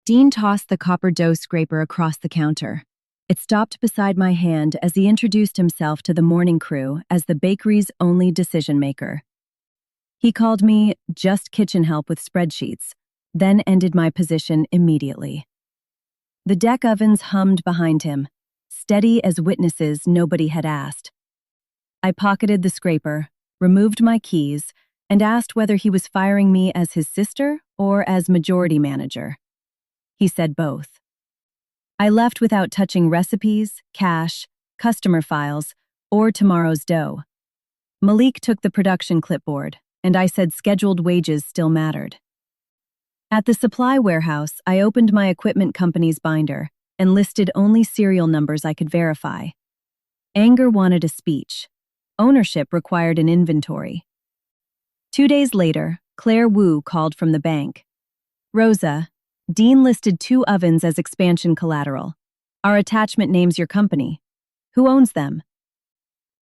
Dean tossed the copper dough scraper across the counter. It stopped beside my hand as he introduced himself to the morning crew as the bakery's only decision-maker. He called me just kitchen help with spreadsheets, then ended my position immediately. The deck ovens hummed behind him, steady as witnesses nobody had asked. I pocketed the scraper, removed my keys, and asked whether he was firing me as his sister or as majority manager. He said both. I left without touching recipes, cash, customer files, or tomorrow's dough. Malik took the production clipboard, and I said scheduled wages still mattered. At the supply warehouse, I opened my equipment company's binder and listed only serial numbers I could verify. Anger wanted a speech. Ownership required an inventory. 2 days later, Claire Wu called from the bank. Rosa, Dean listed 2 ovens as expansion collateral. Our attachment names your company. Who owns them?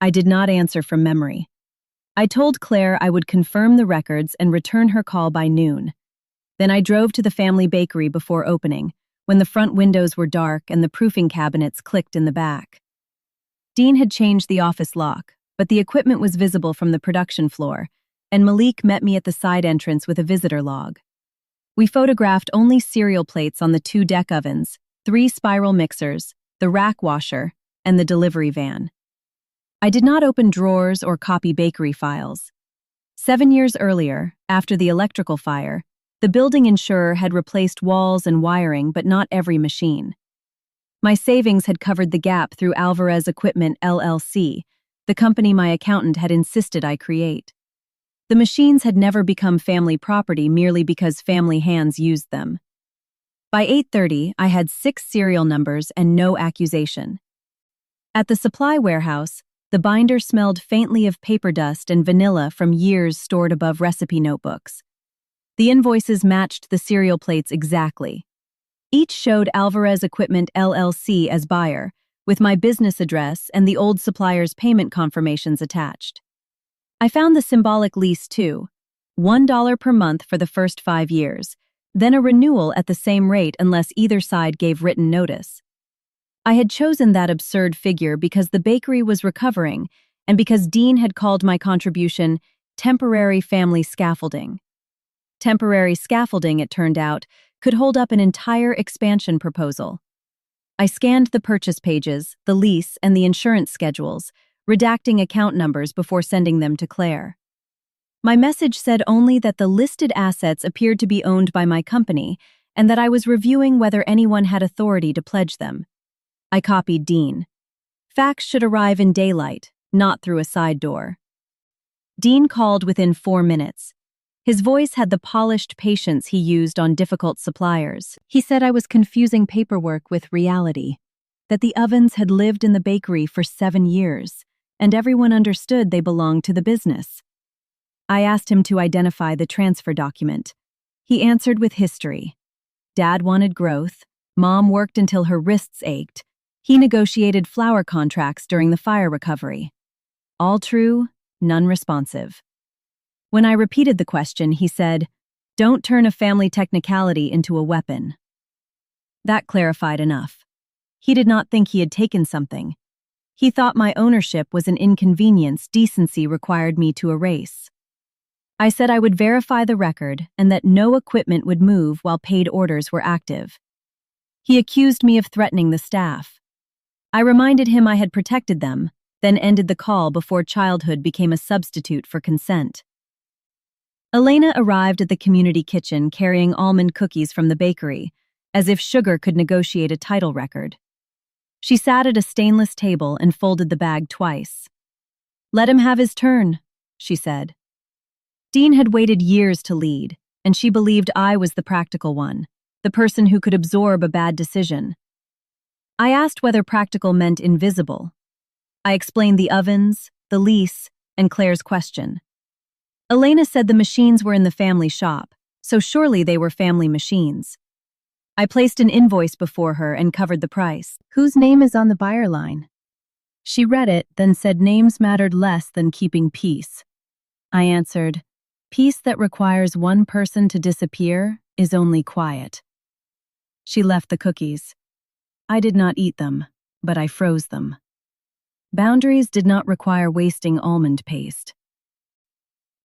I did not answer from memory. I told Claire I would confirm the records and return her call by noon. Then I drove to the family bakery before opening, when the front windows were dark and the proofing cabinets clicked in the back. Dean had changed the office lock, but the equipment was visible from the production floor, and Malik met me at the side entrance with a visitor log. We photographed only cereal plates on the 2 deck ovens, 3 spiral mixers, the rack washer, and the delivery van. I did not open drawers or copy bakery files. 7 years earlier, after the electrical fire, the building insurer had replaced walls and wiring, but not every machine. My savings had covered the gap through Alvarez Equipment LLC, the company my accountant had insisted I create. The machines had never become family property merely because family hands used them. By 8:30, I had 6 serial numbers and no accusation. At the supply warehouse, the binder smelled faintly of paper dust and vanilla from years stored above recipe notebooks. The invoices matched the cereal plates exactly. Each showed Alvarez Equipment LLC as buyer, with my business address and the old supplier's payment confirmations attached. I found the symbolic lease too, $1 per month for the first 5 years, then a renewal at the same rate unless either side gave written notice. I had chosen that absurd figure because the bakery was recovering and because Dean had called my contribution temporary family scaffolding. Temporary scaffolding, it turned out, could hold up an entire expansion proposal. I scanned the purchase pages, the lease, and the insurance schedules, redacting account numbers before sending them to Claire. My message said only that the listed assets appeared to be owned by my company and that I was reviewing whether anyone had authority to pledge them. I copied Dean. Facts should arrive in daylight, not through a side door. Dean called within 4 minutes. His voice had the polished patience he used on difficult suppliers. He said I was confusing paperwork with reality, that the ovens had lived in the bakery for 7 years, and everyone understood they belonged to the business. I asked him to identify the transfer document. He answered with history. Dad wanted growth, Mom worked until her wrists ached, he negotiated flour contracts during the fire recovery. All true, none responsive. When I repeated the question, he said, "Don't turn a family technicality into a weapon." That clarified enough. He did not think he had taken something. He thought my ownership was an inconvenience decency required me to erase. I said I would verify the record and that no equipment would move while paid orders were active. He accused me of threatening the staff. I reminded him I had protected them, then ended the call before childhood became a substitute for consent. Elena arrived at the community kitchen carrying almond cookies from the bakery, as if sugar could negotiate a title record. She sat at a stainless table and folded the bag twice. "Let him have his turn," she said. Dean had waited years to lead, and she believed I was the practical one, the person who could absorb a bad decision. I asked whether practical meant invisible. I explained the ovens, the lease, and Claire's question. Elena said the machines were in the family shop, so surely they were family machines. I placed an invoice before her and covered the price. "Whose name is on the buyer line?" She read it, then said names mattered less than keeping peace. I answered, "Peace that requires one person to disappear is only quiet." She left the cookies. I did not eat them, but I froze them. Boundaries did not require wasting almond paste.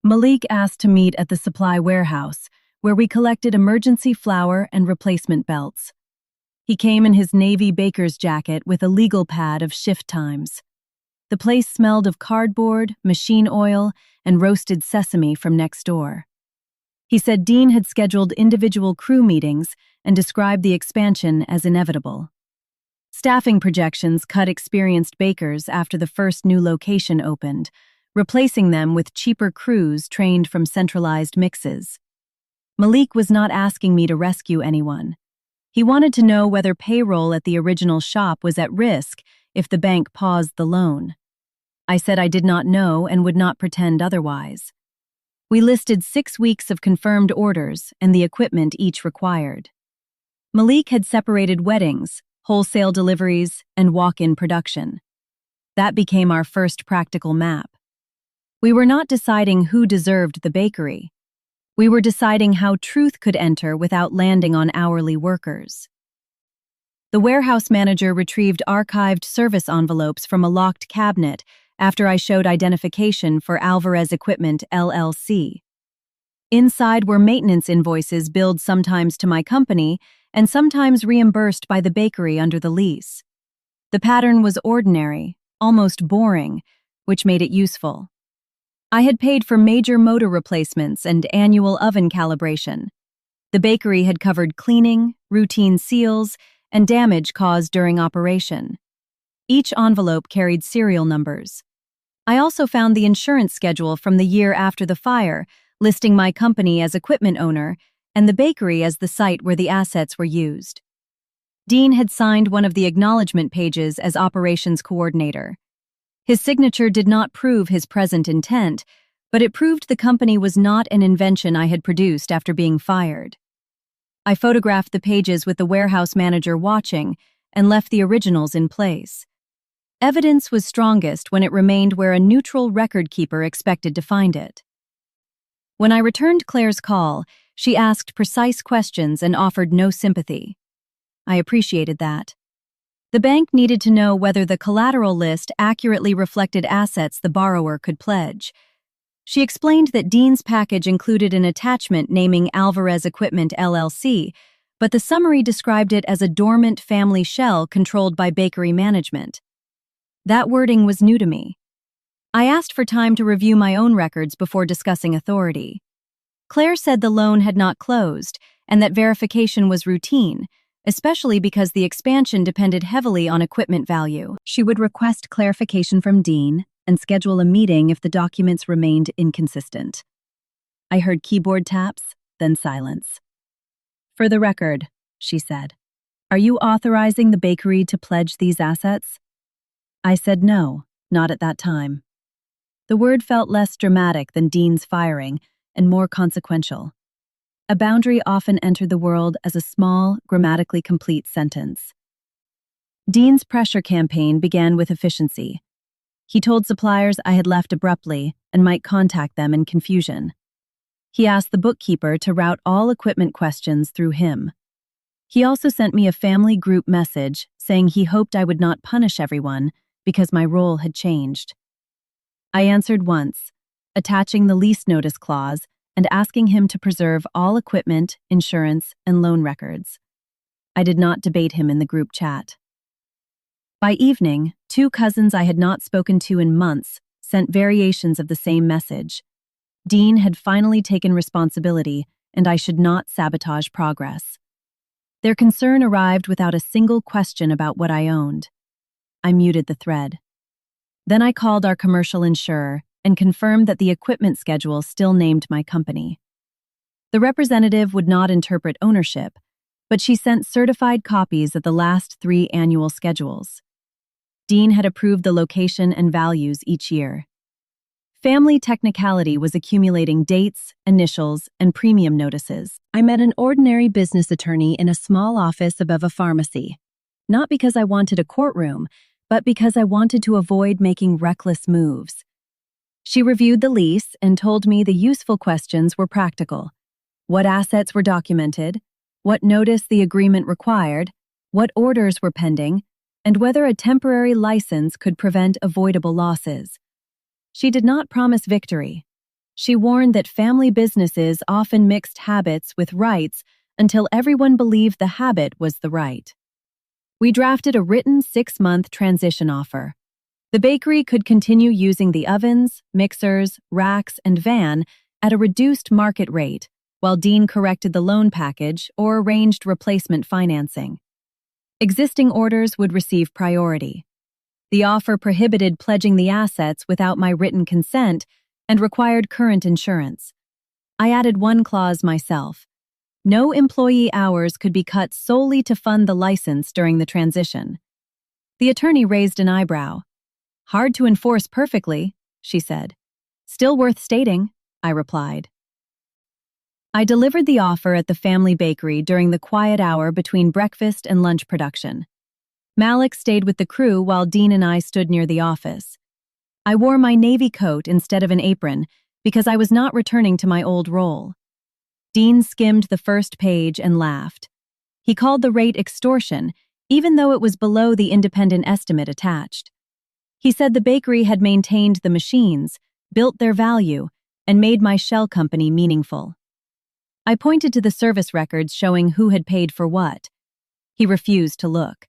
Malik asked to meet at the supply warehouse, where we collected emergency flour and replacement belts. He came in his navy baker's jacket with a legal pad of shift times. The place smelled of cardboard, machine oil, and roasted sesame from next door. He said Dean had scheduled individual crew meetings and described the expansion as inevitable. Staffing projections cut experienced bakers after the first new location opened, replacing them with cheaper crews trained from centralized mixes. Malik was not asking me to rescue anyone. He wanted to know whether payroll at the original shop was at risk if the bank paused the loan. I said I did not know and would not pretend otherwise. We listed 6 weeks of confirmed orders and the equipment each required. Malik had separated weddings, wholesale deliveries, and walk-in production. That became our first practical map. We were not deciding who deserved the bakery. We were deciding how truth could enter without landing on hourly workers. The warehouse manager retrieved archived service envelopes from a locked cabinet after I showed identification for Alvarez Equipment, LLC. Inside were maintenance invoices billed sometimes to my company and sometimes reimbursed by the bakery under the lease. The pattern was ordinary, almost boring, which made it useful. I had paid for major motor replacements and annual oven calibration. The bakery had covered cleaning, routine seals, and damage caused during operation. Each envelope carried serial numbers. I also found the insurance schedule from the year after the fire, listing my company as equipment owner and the bakery as the site where the assets were used. Dean had signed one of the acknowledgement pages as operations coordinator. His signature did not prove his present intent, but it proved the company was not an invention I had produced after being fired. I photographed the pages with the warehouse manager watching and left the originals in place. Evidence was strongest when it remained where a neutral record keeper expected to find it. When I returned Claire's call, she asked precise questions and offered no sympathy. I appreciated that. The bank needed to know whether the collateral list accurately reflected assets the borrower could pledge. She explained that Dean's package included an attachment naming Alvarez Equipment, LLC, but the summary described it as a dormant family shell controlled by bakery management. That wording was new to me. I asked for time to review my own records before discussing authority. Claire said the loan had not closed and that verification was routine, especially because the expansion depended heavily on equipment value. She would request clarification from Dean and schedule a meeting if the documents remained inconsistent. I heard keyboard taps, then silence. "For the record," she said, "are you authorizing the bakery to pledge these assets?" I said no, not at that time. The word felt less dramatic than Dean's firing and more consequential. A boundary often entered the world as a small, grammatically complete sentence. Dean's pressure campaign began with efficiency. He told suppliers I had left abruptly and might contact them in confusion. He asked the bookkeeper to route all equipment questions through him. He also sent me a family group message saying he hoped I would not punish everyone because my role had changed. I answered once, attaching the lease notice clause and asking him to preserve all equipment, insurance, and loan records. I did not debate him in the group chat. By evening, 2 cousins I had not spoken to in months sent variations of the same message. Dean had finally taken responsibility, and I should not sabotage progress. Their concern arrived without a single question about what I owned. I muted the thread. Then I called our commercial insurer and confirmed that the equipment schedule still named my company. The representative would not interpret ownership, but she sent certified copies of the last 3 annual schedules. Dean had approved the location and values each year. Family technicality was accumulating dates, initials, and premium notices. I met an ordinary business attorney in a small office above a pharmacy, not because I wanted a courtroom, but because I wanted to avoid making reckless moves. She reviewed the lease and told me the useful questions were practical. What assets were documented? what notice the agreement required, what orders were pending, and whether a temporary license could prevent avoidable losses. She did not promise victory. She warned that family businesses often mixed habits with rights until everyone believed the habit was the right. We drafted a written 6-month transition offer. The bakery could continue using the ovens, mixers, racks, and van at a reduced market rate, while Dean corrected the loan package or arranged replacement financing. Existing orders would receive priority. The offer prohibited pledging the assets without my written consent and required current insurance. I added one clause myself. No employee hours could be cut solely to fund the license during the transition. The attorney raised an eyebrow. "Hard to enforce perfectly," she said. "Still worth stating," I replied. I delivered the offer at the family bakery during the quiet hour between breakfast and lunch production. Malik stayed with the crew while Dean and I stood near the office. I wore my navy coat instead of an apron because I was not returning to my old role. Dean skimmed the first page and laughed. He called the rate extortion, even though it was below the independent estimate attached. He said the bakery had maintained the machines, built their value, and made my shell company meaningful. I pointed to the service records showing who had paid for what. He refused to look.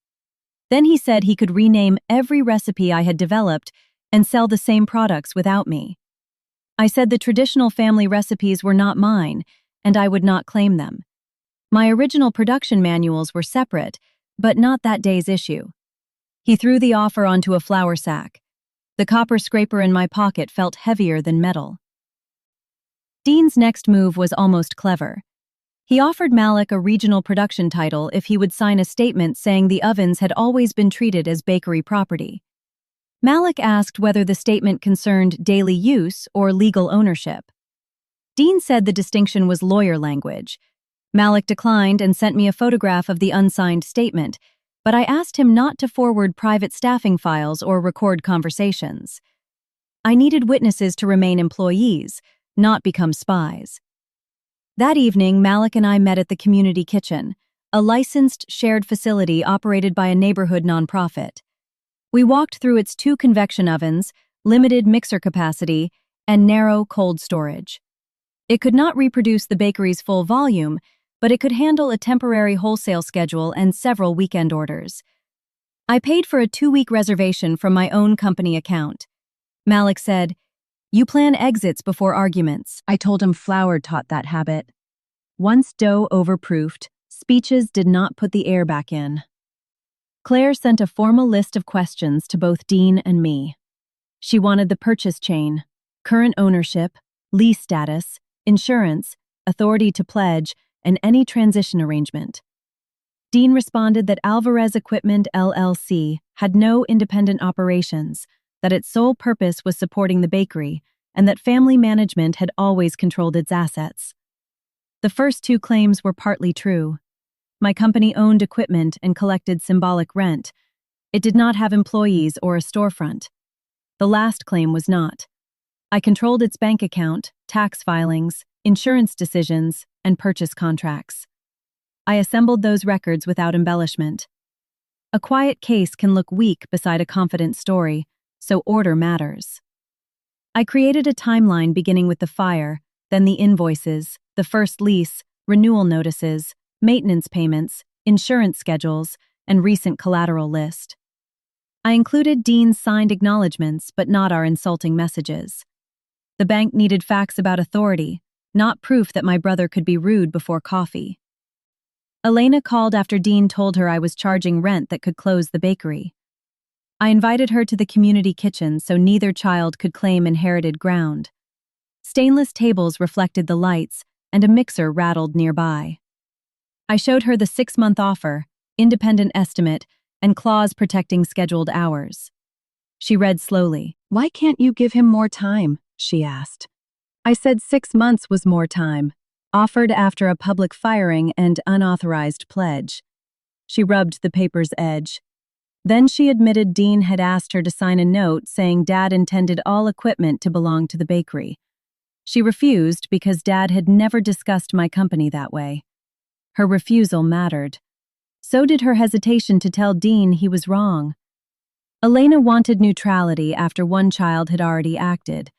Then he said he could rename every recipe I had developed and sell the same products without me. I said the traditional family recipes were not mine, and I would not claim them. My original production manuals were separate, but not that day's issue. He threw the offer onto a flour sack. The copper scraper in my pocket felt heavier than metal. Dean's next move was almost clever. He offered Malik a regional production title if he would sign a statement saying the ovens had always been treated as bakery property. Malik asked whether the statement concerned daily use or legal ownership. Dean said the distinction was lawyer language. Malik declined and sent me a photograph of the unsigned statement, but I asked him not to forward private staffing files or record conversations. I needed witnesses to remain employees, not become spies. That evening, Malik and I met at the community kitchen, a licensed shared facility operated by a neighborhood nonprofit. We walked through its 2 convection ovens, limited mixer capacity, and narrow cold storage. It could not reproduce the bakery's full volume, but it could handle a temporary wholesale schedule and several weekend orders. I paid for a 2-week reservation from my own company account. Malik said, "You plan exits before arguments." I told him flour taught that habit. Once dough overproofed, speeches did not put the air back in. Claire sent a formal list of questions to both Dean and me. She wanted the purchase chain, current ownership, lease status, insurance, authority to pledge, and any transition arrangement. Dean responded that Alvarez Equipment LLC had no independent operations, that its sole purpose was supporting the bakery, and that family management had always controlled its assets. The first 2 claims were partly true. My company owned equipment and collected symbolic rent. It did not have employees or a storefront. The last claim was not. I controlled its bank account, tax filings, insurance decisions, and purchase contracts. I assembled those records without embellishment. A quiet case can look weak beside a confident story, so order matters. I created a timeline beginning with the fire, then the invoices, the first lease, renewal notices, maintenance payments, insurance schedules, and recent collateral list. I included Dean's signed acknowledgments, but not our insulting messages. The bank needed facts about authority, not proof that my brother could be rude before coffee. Elena called after Dean told her I was charging rent that could close the bakery. I invited her to the community kitchen so neither child could claim inherited ground. Stainless tables reflected the lights, and a mixer rattled nearby. I showed her the 6-month offer, independent estimate, and clause protecting scheduled hours. She read slowly. "Why can't you give him more time?" she asked. I said 6 months was more time, offered after a public firing and unauthorized pledge. She rubbed the paper's edge. Then she admitted Dean had asked her to sign a note saying Dad intended all equipment to belong to the bakery. She refused because Dad had never discussed my company that way. Her refusal mattered. So did her hesitation to tell Dean he was wrong. Elena wanted neutrality after one child had already acted.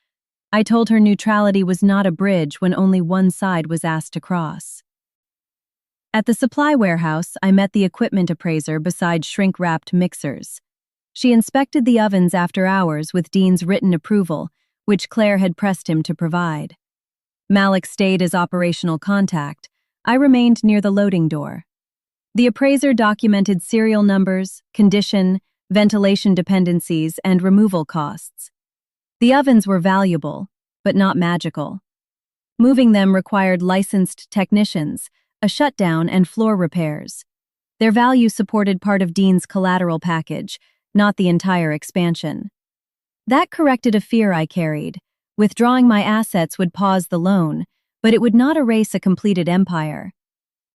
I told her neutrality was not a bridge when only one side was asked to cross. At the supply warehouse, I met the equipment appraiser beside shrink-wrapped mixers. She inspected the ovens after hours with Dean's written approval, which Claire had pressed him to provide. Malik stayed as operational contact. I remained near the loading door. The appraiser documented serial numbers, condition, ventilation dependencies, and removal costs. The ovens were valuable, but not magical. Moving them required licensed technicians, a shutdown, and floor repairs. Their value supported part of Dean's collateral package, not the entire expansion. That corrected a fear I carried. Withdrawing my assets would pause the loan, but it would not erase a completed empire.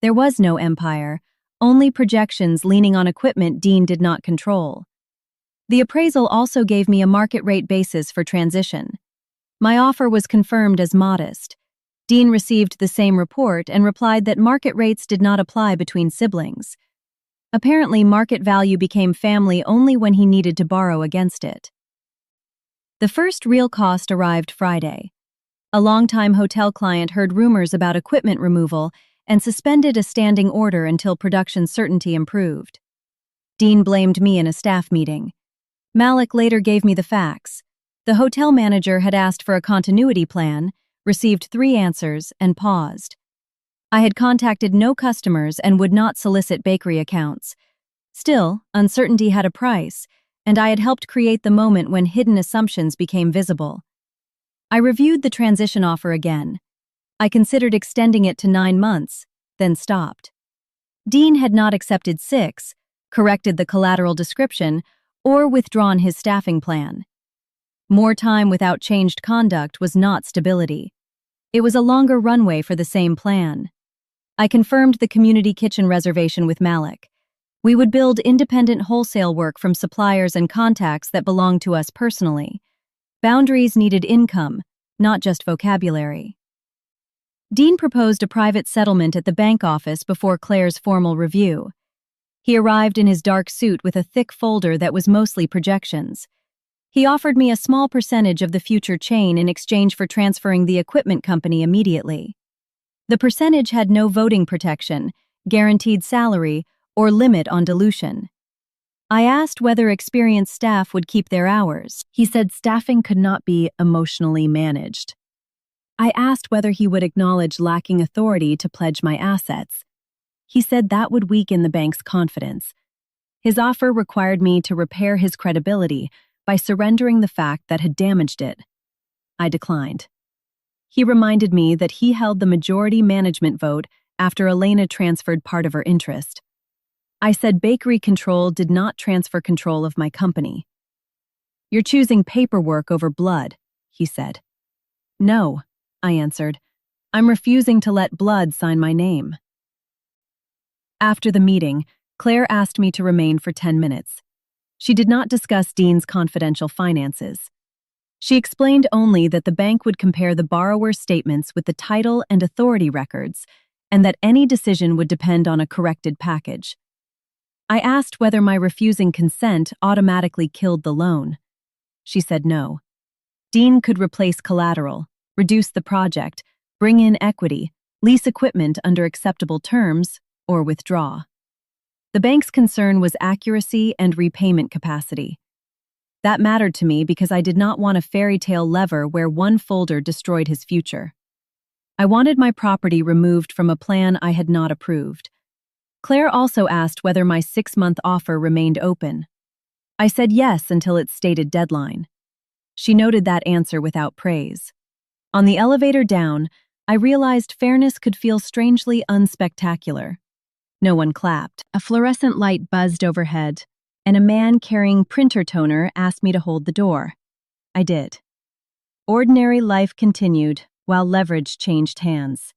There was no empire, only projections leaning on equipment Dean did not control. The appraisal also gave me a market rate basis for transition. My offer was confirmed as modest. Dean received the same report and replied that market rates did not apply between siblings. Apparently, market value became family only when he needed to borrow against it. The first real cost arrived Friday. A longtime hotel client heard rumors about equipment removal and suspended a standing order until production certainty improved. Dean blamed me in a staff meeting. Malik later gave me the facts. The hotel manager had asked for a continuity plan, received 3 answers, and paused. I had contacted no customers and would not solicit bakery accounts. Still, uncertainty had a price, and I had helped create the moment when hidden assumptions became visible. I reviewed the transition offer again. I considered extending it to 9 months, then stopped. Dean had not accepted 6, corrected the collateral description, or withdrawn his staffing plan. More time without changed conduct was not stability. It was a longer runway for the same plan. I confirmed the community kitchen reservation with Malik. We would build independent wholesale work from suppliers and contacts that belonged to us personally. Boundaries needed income, not just vocabulary. Dean proposed a private settlement at the bank office before Claire's formal review. He arrived in his dark suit with a thick folder that was mostly projections. He offered me a small percentage of the future chain in exchange for transferring the equipment company immediately. The percentage had no voting protection, guaranteed salary, or limit on dilution. I asked whether experienced staff would keep their hours. He said staffing could not be emotionally managed. I asked whether he would acknowledge lacking authority to pledge my assets. He said that would weaken the bank's confidence. His offer required me to repair his credibility by surrendering the fact that had damaged it. I declined. He reminded me that he held the majority management vote after Elena transferred part of her interest. I said bakery control did not transfer control of my company. "You're choosing paperwork over blood," he said. "No," I answered. "I'm refusing to let blood sign my name." After the meeting, Claire asked me to remain for 10 minutes. She did not discuss Dean's confidential finances. She explained only that the bank would compare the borrower's statements with the title and authority records, and that any decision would depend on a corrected package. I asked whether my refusing consent automatically killed the loan. She said no. Dean could replace collateral, reduce the project, bring in equity, lease equipment under acceptable terms, or withdraw. The bank's concern was accuracy and repayment capacity. That mattered to me because I did not want a fairy tale lever where one folder destroyed his future. I wanted my property removed from a plan I had not approved. Claire also asked whether my 6-month offer remained open. I said yes until its stated deadline. She noted that answer without praise. On the elevator down, I realized fairness could feel strangely unspectacular. No one clapped. A fluorescent light buzzed overhead, and a man carrying printer toner asked me to hold the door. I did. Ordinary life continued, while leverage changed hands.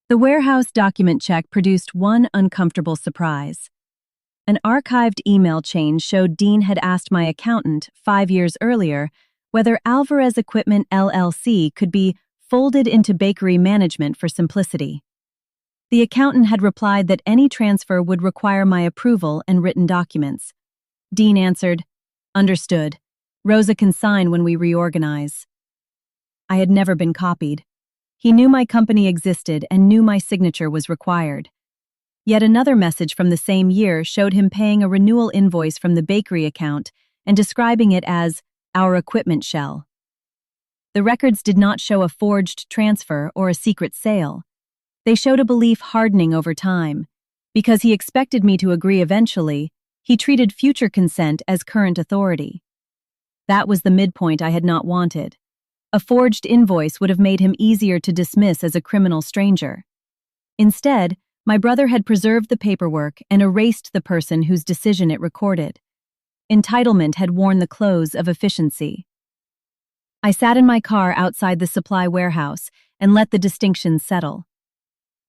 The warehouse document check produced one uncomfortable surprise. An archived email chain showed Dean had asked my accountant 5 years earlier whether Alvarez Equipment LLC could be folded into bakery management for simplicity. The accountant had replied that any transfer would require my approval and written documents. Dean answered, "Understood. Rosa can sign when we reorganize." I had never been copied. He knew my company existed and knew my signature was required. Yet another message from the same year showed him paying a renewal invoice from the bakery account and describing it as our equipment shell. The records did not show a forged transfer or a secret sale. They showed a belief hardening over time. Because he expected me to agree eventually, he treated future consent as current authority. That was the midpoint I had not wanted. A forged invoice would have made him easier to dismiss as a criminal stranger. Instead, my brother had preserved the paperwork and erased the person whose decision it recorded. Entitlement had worn the clothes of efficiency. I sat in my car outside the supply warehouse and let the distinctions settle.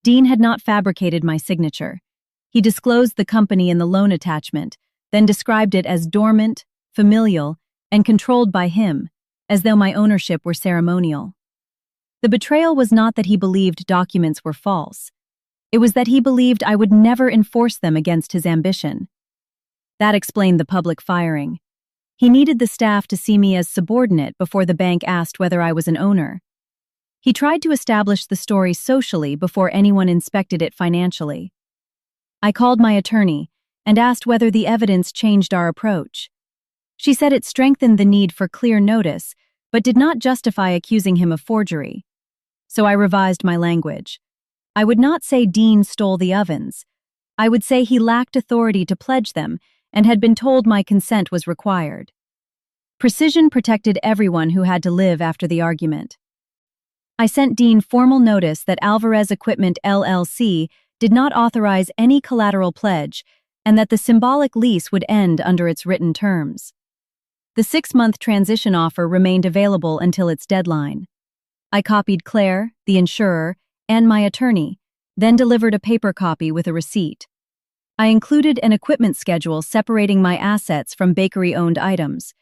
Dean had not fabricated my signature. He disclosed the company in the loan attachment, then described it as dormant, familial, and controlled by him, as though my ownership were ceremonial. The betrayal was not that he believed documents were false. It was that he believed I would never enforce them against his ambition. That explained the public firing. He needed the staff to see me as subordinate before the bank asked whether I was an owner. He tried to establish the story socially before anyone inspected it financially. I called my attorney and asked whether the evidence changed our approach. She said it strengthened the need for clear notice, but did not justify accusing him of forgery. So I revised my language. I would not say Dean stole the ovens. I would say he lacked authority to pledge them and had been told my consent was required. Precision protected everyone who had to live after the argument. I sent Dean formal notice that Alvarez Equipment LLC did not authorize any collateral pledge and that the symbolic lease would end under its written terms. The 6-month transition offer remained available until its deadline. I copied Claire, the insurer, and my attorney, then delivered a paper copy with a receipt. I included an equipment schedule separating my assets from bakery-owned items: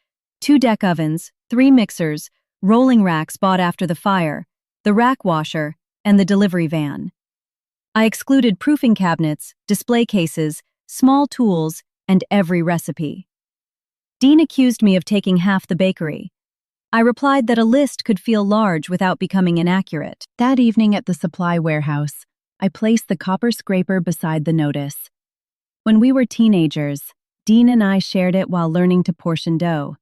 2 deck ovens, 3 mixers, rolling racks bought after the fire, the rack washer, and the delivery van. I excluded proofing cabinets, display cases, small tools, and every recipe. Dean accused me of taking half the bakery. I replied that a list could feel large without becoming inaccurate. That evening at the supply warehouse, I placed the copper scraper beside the notice. When we were teenagers, Dean and I shared it while learning to portion dough.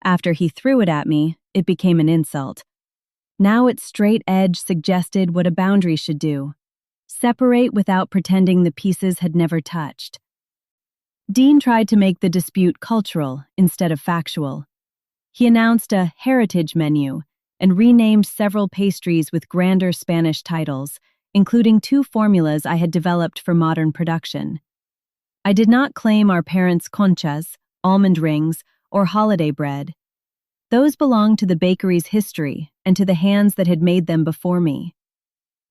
After he threw it at me, it became an insult. Now its straight edge suggested what a boundary should do: separate without pretending the pieces had never touched. Dean tried to make the dispute cultural instead of factual. He announced a heritage menu and renamed several pastries with grander Spanish titles, including 2 formulas I had developed for modern production. I did not claim our parents' conchas, almond rings, or holiday bread. Those belonged to the bakery's history and to the hands that had made them before me.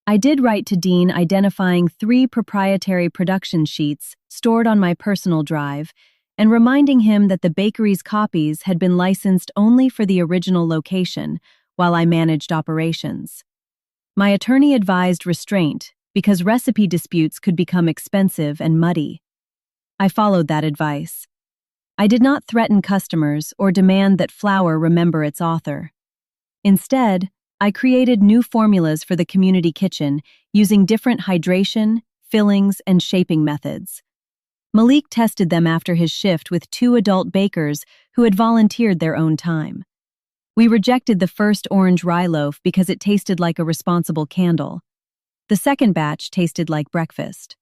I did write to Dean identifying 3 proprietary production sheets stored on my personal drive and reminding him that the bakery's copies had been licensed only for the original location while I managed operations. My attorney advised restraint because recipe disputes could become expensive and muddy. I followed that advice. I did not threaten customers or demand that flour remember its author. Instead, I created new formulas for the community kitchen using different hydration, fillings, and shaping methods. Malik tested them after his shift with 2 adult bakers who had volunteered their own time. We rejected the first orange rye loaf because it tasted like a responsible candle. The second batch tasted like breakfast.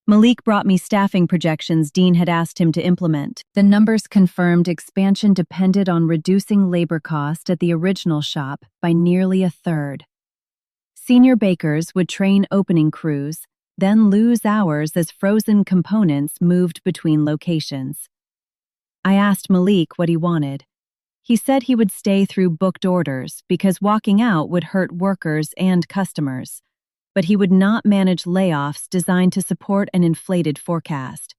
Malik brought me staffing projections Dean had asked him to implement. The numbers confirmed expansion depended on reducing labor cost at the original shop by nearly a third. Senior bakers would train opening crews, then lose hours as frozen components moved between locations. I asked Malik what he wanted. He said he would stay through booked orders because walking out would hurt workers and customers, but he would not manage layoffs designed to support an inflated forecast.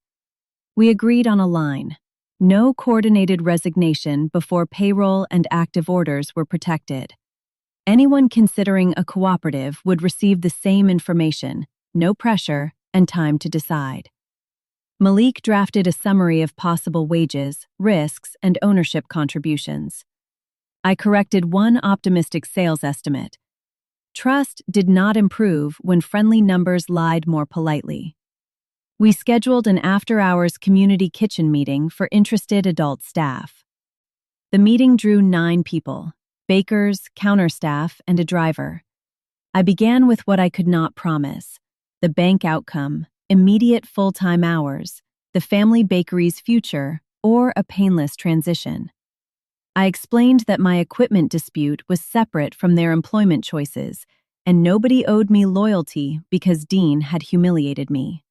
We agreed on a line: no coordinated resignation before payroll and active orders were protected. Anyone considering a cooperative would receive the same information, no pressure, and time to decide. Malik drafted a summary of possible wages, risks, and ownership contributions. I corrected one optimistic sales estimate. Trust did not improve when friendly numbers lied more politely. We scheduled an after-hours community kitchen meeting for interested adult staff. The meeting drew 9 people: bakers, counter staff, and a driver. I began with what I could not promise: the bank outcome, immediate full-time hours, the family bakery's future, or a painless transition. I explained that my equipment dispute was separate from their employment choices, and nobody owed me loyalty because Dean had humiliated me.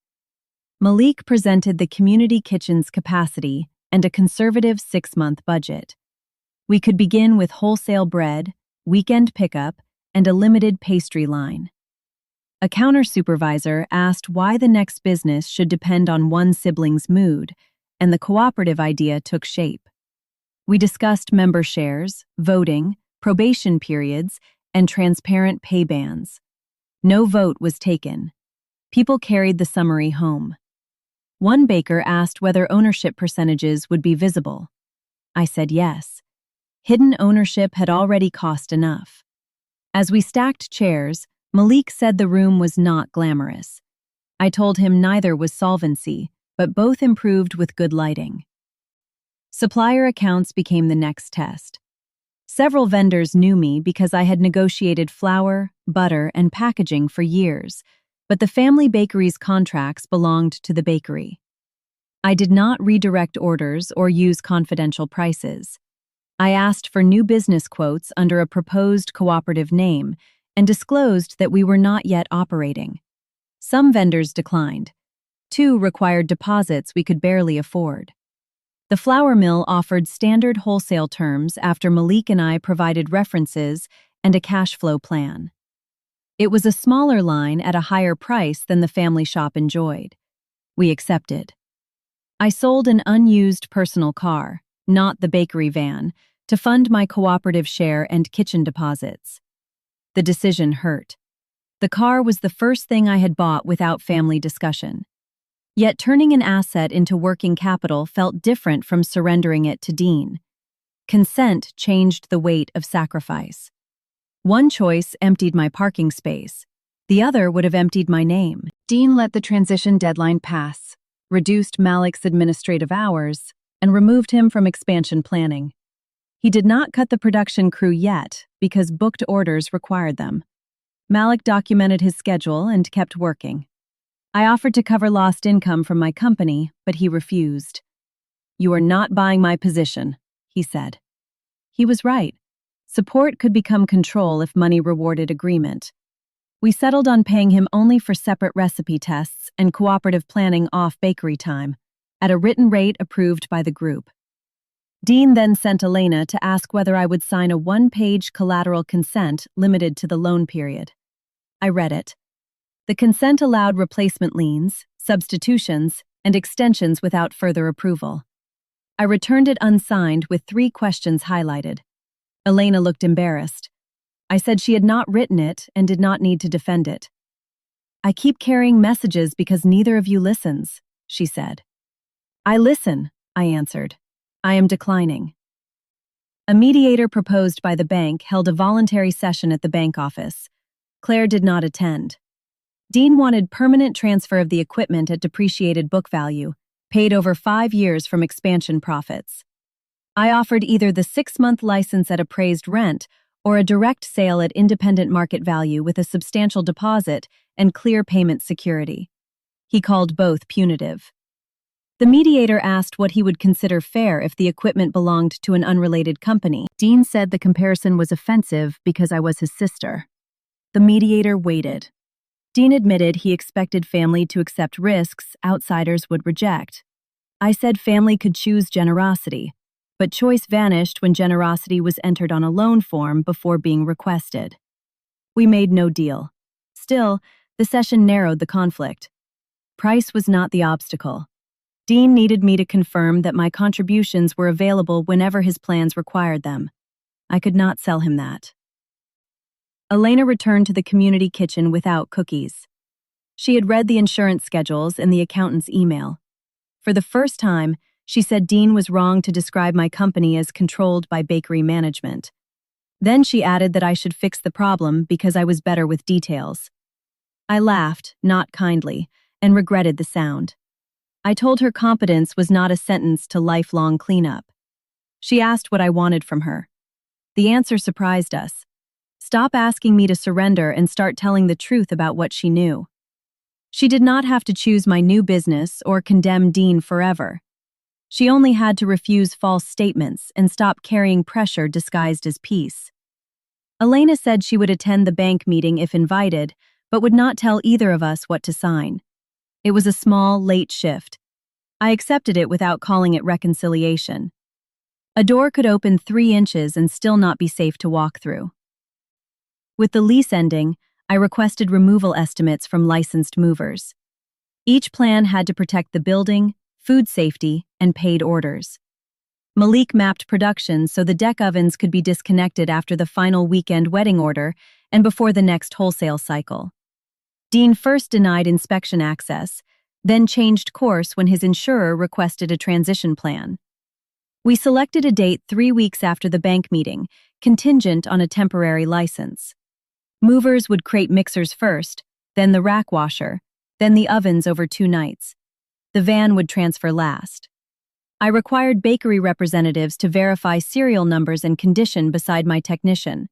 Malik presented the community kitchen's capacity and a conservative 6-month budget. We could begin with wholesale bread, weekend pickup, and a limited pastry line. A counter supervisor asked why the next business should depend on one sibling's mood, and the cooperative idea took shape. We discussed member shares, voting, probation periods, and transparent pay bands. No vote was taken. People carried the summary home. One baker asked whether ownership percentages would be visible. I said yes. Hidden ownership had already cost enough. As we stacked chairs, Malik said the room was not glamorous. I told him neither was solvency, but both improved with good lighting. Supplier accounts became the next test. Several vendors knew me because I had negotiated flour, butter, and packaging for years, but the family bakery's contracts belonged to the bakery. I did not redirect orders or use confidential prices. I asked for new business quotes under a proposed cooperative name and disclosed that we were not yet operating. Some vendors declined. 2 required deposits we could barely afford. The flour mill offered standard wholesale terms after Malik and I provided references and a cash flow plan. It was a smaller line at a higher price than the family shop enjoyed. We accepted. I sold an unused personal car, not the bakery van, to fund my cooperative share and kitchen deposits. The decision hurt. The car was the first thing I had bought without family discussion. Yet turning an asset into working capital felt different from surrendering it to Dean. Consent changed the weight of sacrifice. One choice emptied my parking space. The other would have emptied my name. Dean let the transition deadline pass, reduced Malik's administrative hours, and removed him from expansion planning. He did not cut the production crew yet because booked orders required them. Malik documented his schedule and kept working. I offered to cover lost income from my company, but he refused. "You are not buying my position," he said. He was right. Support could become control if money rewarded agreement. We settled on paying him only for separate recipe tests and cooperative planning off bakery time, at a written rate approved by the group. Dean then sent Elena to ask whether I would sign a 1-page collateral consent limited to the loan period. I read it. The consent allowed replacement liens, substitutions, and extensions without further approval. I returned it unsigned with 3 questions highlighted. Elena looked embarrassed. I said she had not written it and did not need to defend it. "I keep carrying messages because neither of you listens," she said. "I listen," I answered. "I am declining." A mediator proposed by the bank held a voluntary session at the bank office. Claire did not attend. Dean wanted permanent transfer of the equipment at depreciated book value, paid over 5 years from expansion profits. I offered either the 6-month license at appraised rent or a direct sale at independent market value with a substantial deposit and clear payment security. He called both punitive. The mediator asked what he would consider fair if the equipment belonged to an unrelated company. Dean said the comparison was offensive because I was his sister. The mediator waited. Dean admitted he expected family to accept risks outsiders would reject. I said family could choose generosity, but choice vanished when generosity was entered on a loan form before being requested. We made no deal. Still, the session narrowed the conflict. Price was not the obstacle. Dean needed me to confirm that my contributions were available whenever his plans required them. I could not sell him that. Elena returned to the community kitchen without cookies. She had read the insurance schedules in the accountant's email. For the first time, she said Dean was wrong to describe my company as controlled by bakery management. Then she added that I should fix the problem because I was better with details. I laughed, not kindly, and regretted the sound. I told her competence was not a sentence to lifelong cleanup. She asked what I wanted from her. The answer surprised us. Stop asking me to surrender and start telling the truth about what she knew. She did not have to choose my new business or condemn Dean forever. She only had to refuse false statements and stop carrying pressure disguised as peace. Elena said she would attend the bank meeting if invited, but would not tell either of us what to sign. It was a small, late shift. I accepted it without calling it reconciliation. A door could open 3 inches and still not be safe to walk through. With the lease ending, I requested removal estimates from licensed movers. Each plan had to protect the building, food safety, and paid orders. Malik mapped production so the deck ovens could be disconnected after the final weekend wedding order and before the next wholesale cycle. Dean first denied inspection access, then changed course when his insurer requested a transition plan. We selected a date 3 weeks after the bank meeting, contingent on a temporary license. Movers would crate mixers first, then the rack washer, then the ovens over 2 nights. The van would transfer last. I required bakery representatives to verify serial numbers and condition beside my technician.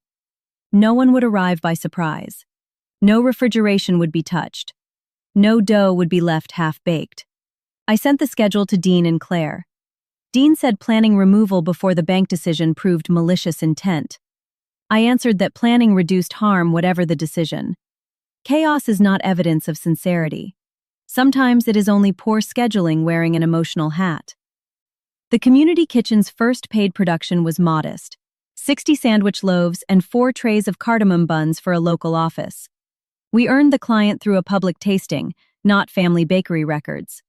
No one would arrive by surprise. No refrigeration would be touched. No dough would be left half-baked. I sent the schedule to Dean and Claire. Dean said planning removal before the bank decision proved malicious intent. I answered that planning reduced harm whatever the decision. Chaos is not evidence of sincerity. Sometimes it is only poor scheduling wearing an emotional hat. The community kitchen's first paid production was modest: 60 sandwich loaves and 4 trays of cardamom buns for a local office. We earned the client through a public tasting, not family bakery records.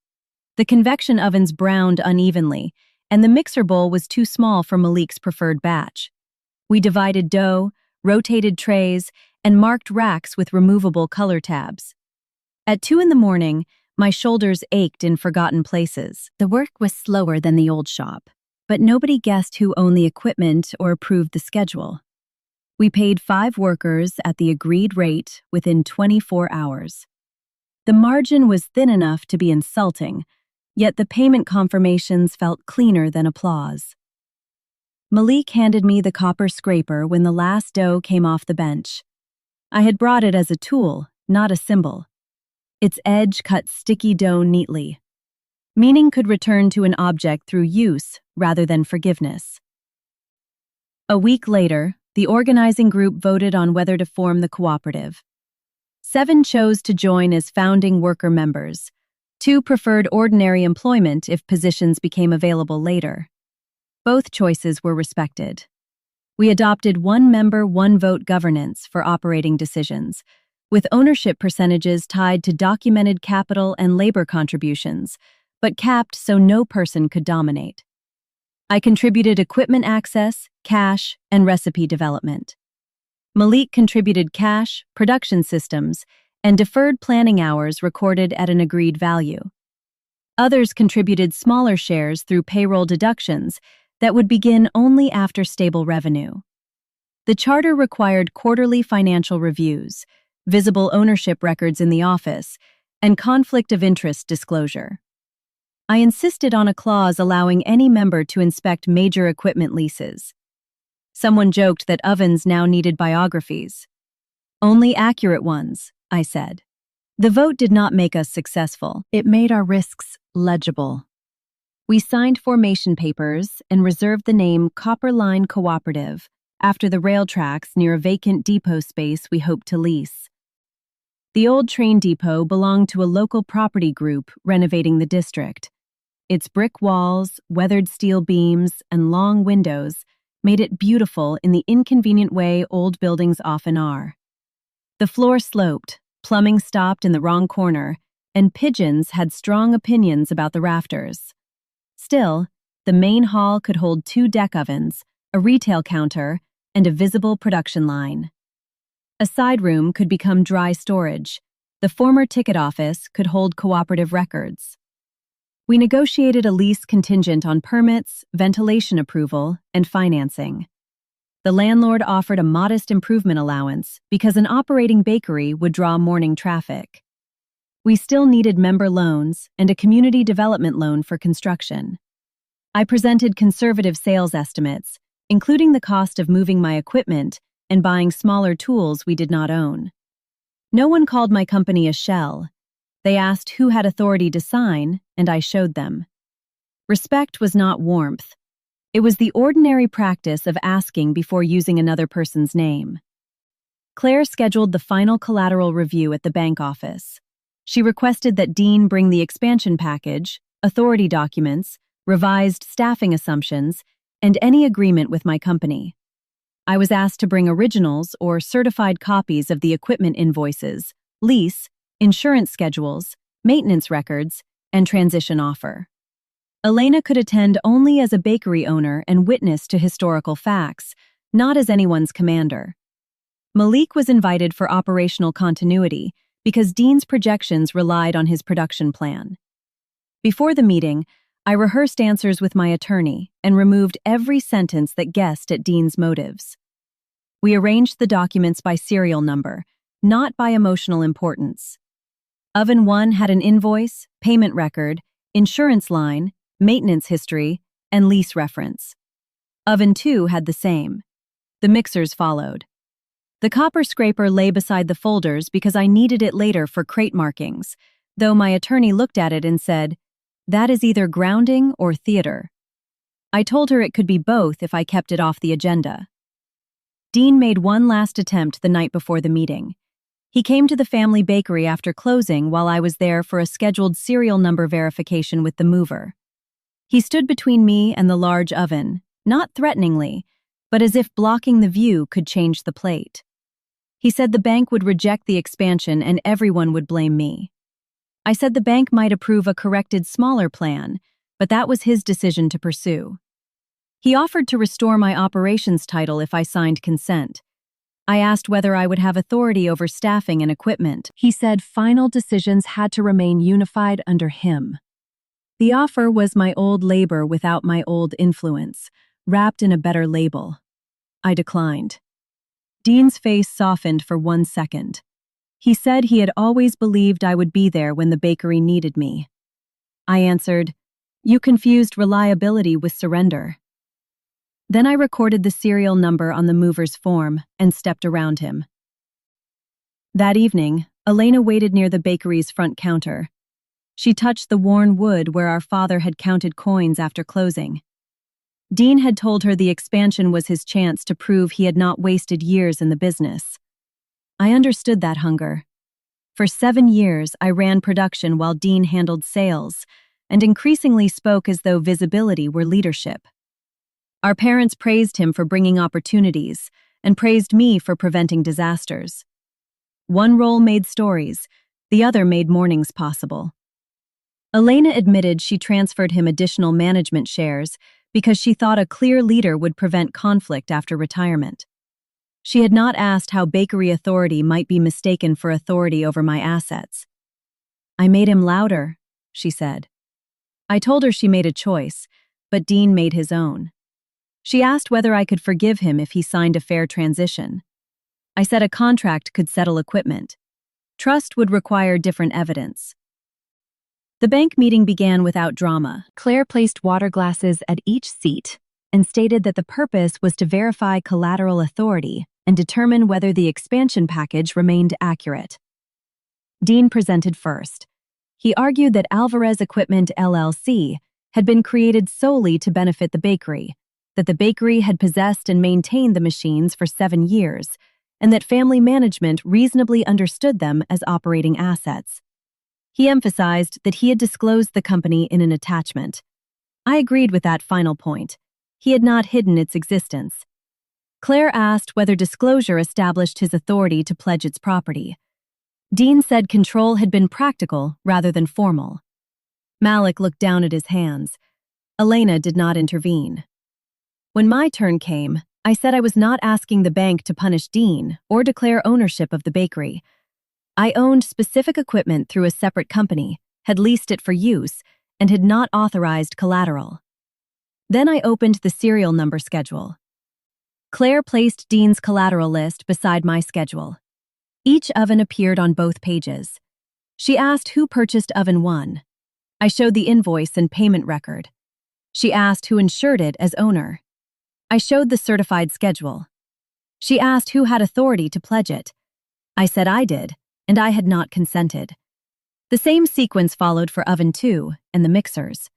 The convection ovens browned unevenly, and the mixer bowl was too small for Malik's preferred batch. We divided dough, rotated trays, and marked racks with removable color tabs. At 2 in the morning, my shoulders ached in forgotten places. The work was slower than the old shop, but nobody guessed who owned the equipment or approved the schedule. We paid 5 workers at the agreed rate within 24 hours. The margin was thin enough to be insulting, yet the payment confirmations felt cleaner than applause. Malik handed me the copper scraper when the last dough came off the bench. I had brought it as a tool, not a symbol. Its edge cut sticky dough neatly. Meaning could return to an object through use rather than forgiveness. A week later, the organizing group voted on whether to form the cooperative. 7 chose to join as founding worker members. 2 preferred ordinary employment if positions became available later. Both choices were respected. We adopted 1-member, 1-vote governance for operating decisions, with ownership percentages tied to documented capital and labor contributions, but capped so no person could dominate. I contributed equipment access, cash, and recipe development. Malik contributed cash, production systems, and deferred planning hours recorded at an agreed value. Others contributed smaller shares through payroll deductions that would begin only after stable revenue. The charter required quarterly financial reviews, visible ownership records in the office, and conflict of interest disclosure. I insisted on a clause allowing any member to inspect major equipment leases. Someone joked that ovens now needed biographies. Only accurate ones, I said. The vote did not make us successful. It made our risks legible. We signed formation papers and reserved the name Copper Line Cooperative after the rail tracks near a vacant depot space we hoped to lease. The old train depot belonged to a local property group renovating the district. Its brick walls, weathered steel beams, and long windows made it beautiful in the inconvenient way old buildings often are. The floor sloped, plumbing stopped in the wrong corner, and pigeons had strong opinions about the rafters. Still, the main hall could hold 2 deck ovens, a retail counter, and a visible production line. A side room could become dry storage, the former ticket office could hold cooperative records. We negotiated a lease contingent on permits, ventilation approval, and financing. The landlord offered a modest improvement allowance because an operating bakery would draw morning traffic. We still needed member loans and a community development loan for construction. I presented conservative sales estimates, including the cost of moving my equipment and buying smaller tools we did not own. No one called my company a shell. They asked who had authority to sign, and I showed them. Respect was not warmth. It was the ordinary practice of asking before using another person's name. Claire scheduled the final collateral review at the bank office. She requested that Dean bring the expansion package, authority documents, revised staffing assumptions, and any agreement with my company. I was asked to bring originals or certified copies of the equipment invoices, lease, insurance schedules, maintenance records, and transition offer. Elena could attend only as a bakery owner and witness to historical facts, not as anyone's commander. Malik was invited for operational continuity because Dean's projections relied on his production plan. Before the meeting, I rehearsed answers with my attorney and removed every sentence that guessed at Dean's motives. We arranged the documents by serial number, not by emotional importance. Oven 1 had an invoice, payment record, insurance line, maintenance history, and lease reference. Oven 2 had the same. The mixers followed. The copper scraper lay beside the folders because I needed it later for crate markings, though my attorney looked at it and said, "That is either grounding or theater." I told her it could be both if I kept it off the agenda. Dean made one last attempt the night before the meeting. He came to the family bakery after closing while I was there for a scheduled serial number verification with the mover. He stood between me and the large oven, not threateningly, but as if blocking the view could change the plate. He said the bank would reject the expansion and everyone would blame me. I said the bank might approve a corrected smaller plan, but that was his decision to pursue. He offered to restore my operations title if I signed consent. I asked whether I would have authority over staffing and equipment. He said final decisions had to remain unified under him. The offer was my old labor without my old influence, wrapped in a better label. I declined. Dean's face softened for 1 second. He said he had always believed I would be there when the bakery needed me. I answered, "You confused reliability with surrender." Then I recorded the serial number on the mover's form and stepped around him. That evening, Elena waited near the bakery's front counter. She touched the worn wood where our father had counted coins after closing. Dean had told her the expansion was his chance to prove he had not wasted years in the business. I understood that hunger. For 7 years, I ran production while Dean handled sales, and increasingly spoke as though visibility were leadership. Our parents praised him for bringing opportunities, and praised me for preventing disasters. One role made stories, the other made mornings possible. Elena admitted she transferred him additional management shares because she thought a clear leader would prevent conflict after retirement. She had not asked how bakery authority might be mistaken for authority over my assets. "I made him louder," she said. I told her she made a choice, but Dean made his own. She asked whether I could forgive him if he signed a fair transition. I said a contract could settle equipment. Trust would require different evidence. The bank meeting began without drama. Claire placed water glasses at each seat and stated that the purpose was to verify collateral authority and determine whether the expansion package remained accurate. Dean presented first. He argued that Alvarez Equipment LLC had been created solely to benefit the bakery, that the bakery had possessed and maintained the machines for 7 years, and that family management reasonably understood them as operating assets. He emphasized that he had disclosed the company in an attachment. I agreed with that final point. He had not hidden its existence. Claire asked whether disclosure established his authority to pledge its property. Dean said control had been practical rather than formal. Malik looked down at his hands. Elena did not intervene. When my turn came, I said I was not asking the bank to punish Dean or declare ownership of the bakery. I owned specific equipment through a separate company, had leased it for use, and had not authorized collateral. Then I opened the serial number schedule. Claire placed Dean's collateral list beside my schedule. Each oven appeared on both pages. She asked who purchased oven 1. I showed the invoice and payment record. She asked who insured it as owner. I showed the certified schedule. She asked who had authority to pledge it. I said I did, and I had not consented. The same sequence followed for oven 2 and the mixers.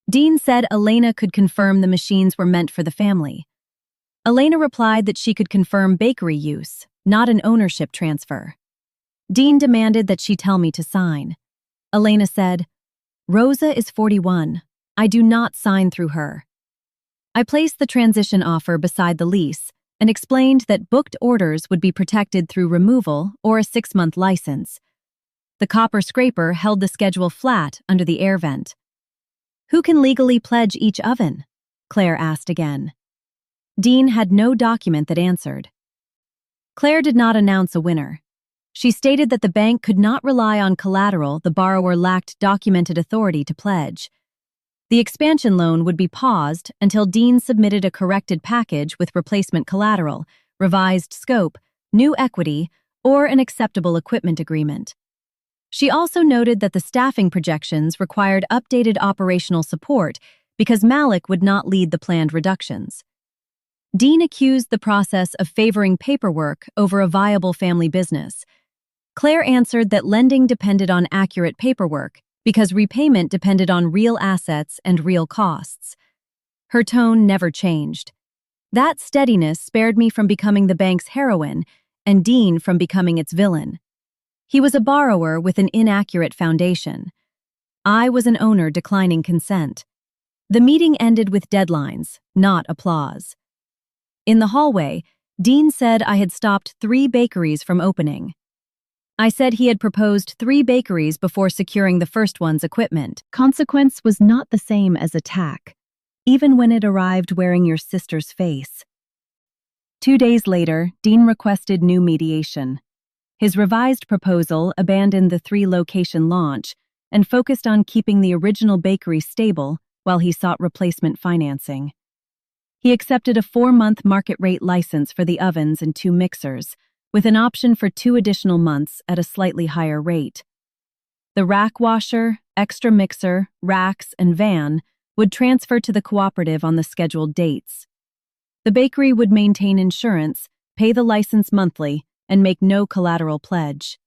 Dean said Elena could confirm the machines were meant for the family. Elena replied that she could confirm bakery use, not an ownership transfer. Dean demanded that she tell me to sign. Elena said, "Rosa is 41. I do not sign through her." I placed the transition offer beside the lease and explained that booked orders would be protected through removal or a 6-month license. The copper scraper held the schedule flat under the air vent. "Who can legally pledge each oven?" Claire asked again. Dean had no document that answered. Claire did not announce a winner. She stated that the bank could not rely on collateral the borrower lacked documented authority to pledge. The expansion loan would be paused until Dean submitted a corrected package with replacement collateral, revised scope, new equity, or an acceptable equipment agreement. She also noted that the staffing projections required updated operational support because Malik would not lead the planned reductions. Dean accused the process of favoring paperwork over a viable family business. Claire answered that lending depended on accurate paperwork because repayment depended on real assets and real costs. Her tone never changed. That steadiness spared me from becoming the bank's heroine and Dean from becoming its villain. He was a borrower with an inaccurate foundation. I was an owner declining consent. The meeting ended with deadlines, not applause. In the hallway, Dean said I had stopped 3 bakeries from opening. I said he had proposed 3 bakeries before securing the first one's equipment. Consequence was not the same as attack, even when it arrived wearing your sister's face. 2 days later, Dean requested new mediation. His revised proposal abandoned the 3-location launch and focused on keeping the original bakery stable while he sought replacement financing. He accepted a 4-month market rate license for the ovens and 2 mixers, with an option for 2 additional months at a slightly higher rate. The rack washer, extra mixer, racks, and van would transfer to the cooperative on the scheduled dates. The bakery would maintain insurance, pay the license monthly, and make no collateral pledge.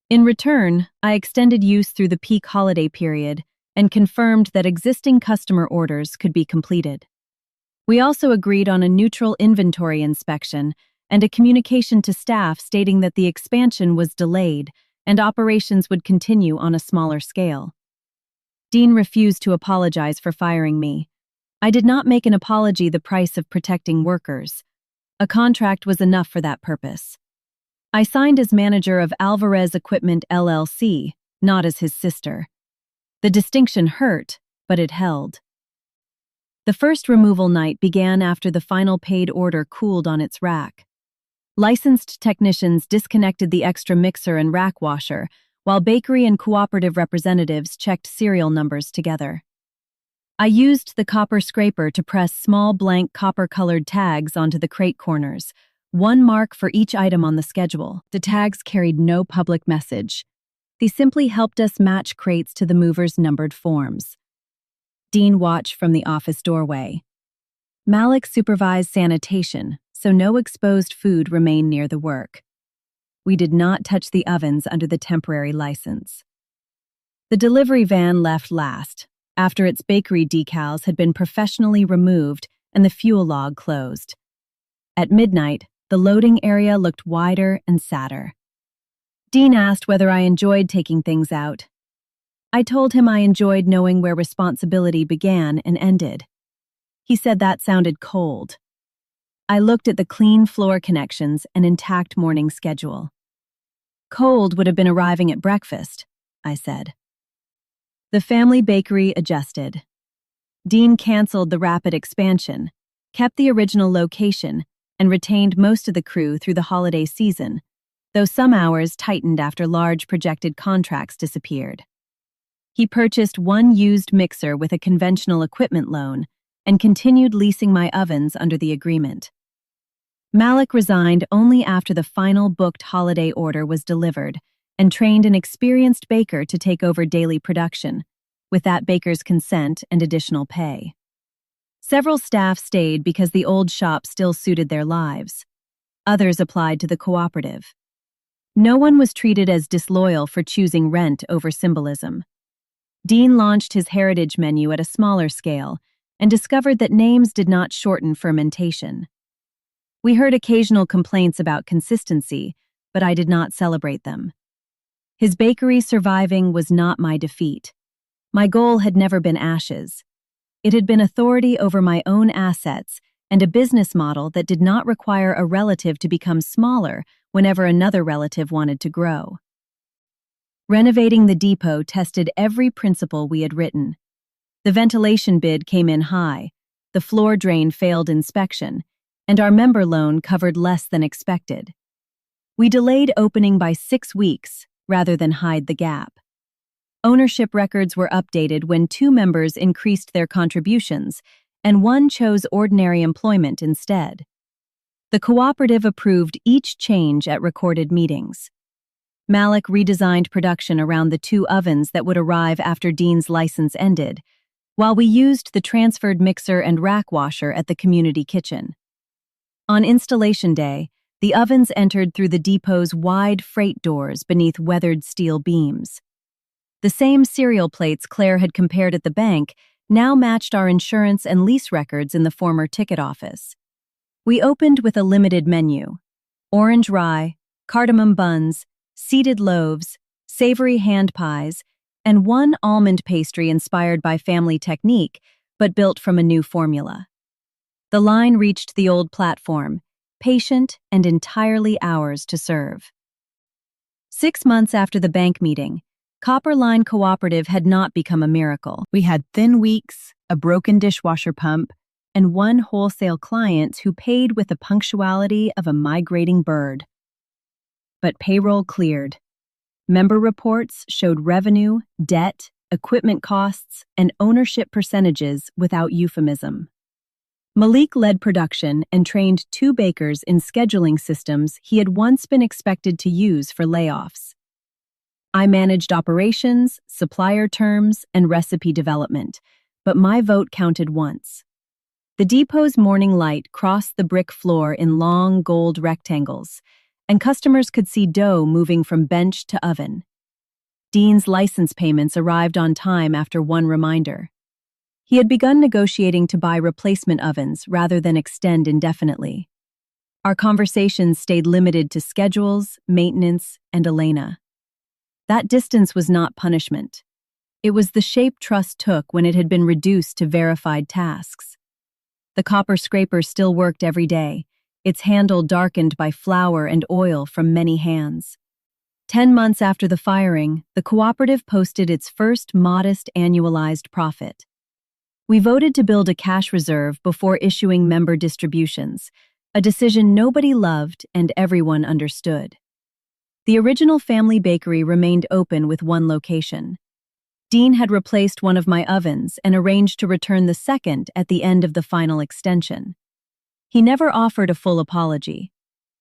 In return, I extended use through the peak holiday period and confirmed that existing customer orders could be completed. We also agreed on a neutral inventory inspection and a communication to staff stating that the expansion was delayed and operations would continue on a smaller scale. Dean refused to apologize for firing me. I did not make an apology the price of protecting workers. A contract was enough for that purpose. I signed as manager of Alvarez Equipment LLC, not as his sister. The distinction hurt, but it held. The first removal night began after the final paid order cooled on its rack. Licensed technicians disconnected the extra mixer and rack washer, while bakery and cooperative representatives checked serial numbers together. I used the copper scraper to press small blank copper-colored tags onto the crate corners, 1 mark for each item on the schedule. The tags carried no public message. They simply helped us match crates to the movers' numbered forms. Dean watched from the office doorway. Malik supervised sanitation, so no exposed food remained near the work. We did not touch the ovens under the temporary license. The delivery van left last, after its bakery decals had been professionally removed and the fuel log closed. At midnight, the loading area looked wider and sadder. Dean asked whether I enjoyed taking things out. I told him I enjoyed knowing where responsibility began and ended. He said that sounded cold. I looked at the clean floor connections and intact morning schedule. Cold would have been arriving at breakfast, I said. The family bakery adjusted. Dean canceled the rapid expansion, kept the original location, and retained most of the crew through the holiday season, though some hours tightened after large projected contracts disappeared. He purchased one used mixer with a conventional equipment loan and continued leasing my ovens under the agreement. Malik resigned only after the final booked holiday order was delivered and trained an experienced baker to take over daily production, with that baker's consent and additional pay. Several staff stayed because the old shop still suited their lives. Others applied to the cooperative. No one was treated as disloyal for choosing rent over symbolism. Dean launched his heritage menu at a smaller scale and discovered that names did not shorten fermentation. We heard occasional complaints about consistency, but I did not celebrate them. His bakery surviving was not my defeat. My goal had never been ashes. It had been authority over my own assets and a business model that did not require a relative to become smaller whenever another relative wanted to grow. Renovating the depot tested every principle we had written. The ventilation bid came in high, the floor drain failed inspection, and our member loan covered less than expected. We delayed opening by 6 weeks rather than hide the gap. Ownership records were updated when 2 members increased their contributions and 1 chose ordinary employment instead. The cooperative approved each change at recorded meetings. Malik redesigned production around the 2 ovens that would arrive after Dean's license ended, while we used the transferred mixer and rack washer at the community kitchen. On installation day, the ovens entered through the depot's wide freight doors beneath weathered steel beams. The same serial plates Claire had compared at the bank now matched our insurance and lease records in the former ticket office. We opened with a limited menu: orange rye, cardamom buns, seeded loaves, savory hand pies, and 1 almond pastry inspired by family technique but built from a new formula. The line reached the old platform, patient and entirely ours to serve. 6 months after the bank meeting, Copper Line Cooperative had not become a miracle. We had thin weeks, a broken dishwasher pump, and 1 wholesale client who paid with the punctuality of a migrating bird. But payroll cleared. Member reports showed revenue, debt, equipment costs, and ownership percentages without euphemism. Malik led production and trained 2 bakers in scheduling systems he had once been expected to use for layoffs. I managed operations, supplier terms, and recipe development, but my vote counted once. The depot's morning light crossed the brick floor in long gold rectangles, and customers could see dough moving from bench to oven. Dean's license payments arrived on time after 1 reminder. He had begun negotiating to buy replacement ovens rather than extend indefinitely. Our conversations stayed limited to schedules, maintenance, and Elena. That distance was not punishment. It was the shape trust took when it had been reduced to verified tasks. The copper scraper still worked every day, its handle darkened by flour and oil from many hands. 10 months after the firing, the cooperative posted its first modest annualized profit. We voted to build a cash reserve before issuing member distributions, a decision nobody loved and everyone understood. The original family bakery remained open with 1 location. Dean had replaced one of my ovens and arranged to return the second at the end of the final extension. He never offered a full apology.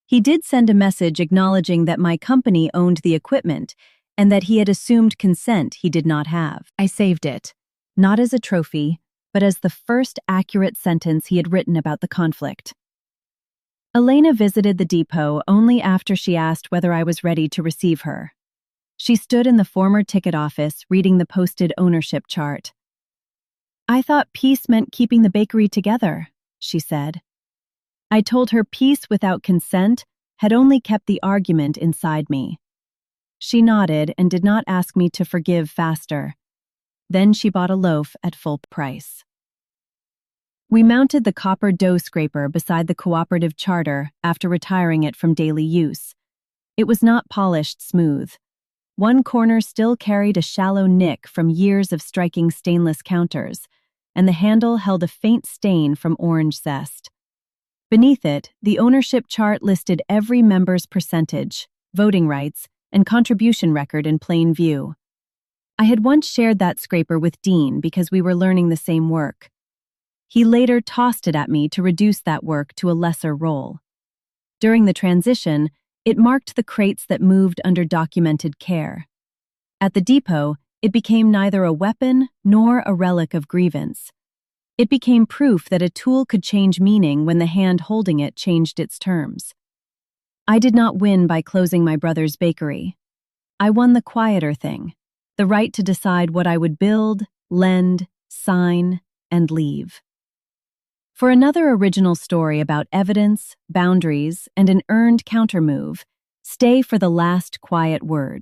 He did send a message acknowledging that my company owned the equipment and that he had assumed consent he did not have. I saved it, not as a trophy, but as the first accurate sentence he had written about the conflict. Elena visited the depot only after she asked whether I was ready to receive her. She stood in the former ticket office reading the posted ownership chart. "I thought peace meant keeping the bakery together," she said. I told her peace without consent had only kept the argument inside me. She nodded and did not ask me to forgive faster. Then she bought a loaf at full price. We mounted the copper dough scraper beside the cooperative charter after retiring it from daily use. It was not polished smooth. 1 corner still carried a shallow nick from years of striking stainless counters, and the handle held a faint stain from orange zest. Beneath it, the ownership chart listed every member's percentage, voting rights, and contribution record in plain view. I had once shared that scraper with Dean because we were learning the same work. He later tossed it at me to reduce that work to a lesser role. During the transition, it marked the crates that moved under documented care. At the depot, it became neither a weapon nor a relic of grievance. It became proof that a tool could change meaning when the hand holding it changed its terms. I did not win by closing my brother's bakery. I won the quieter thing, the right to decide what I would build, lend, sign, and leave. For another original story about evidence, boundaries, and an earned countermove, stay for the last quiet word.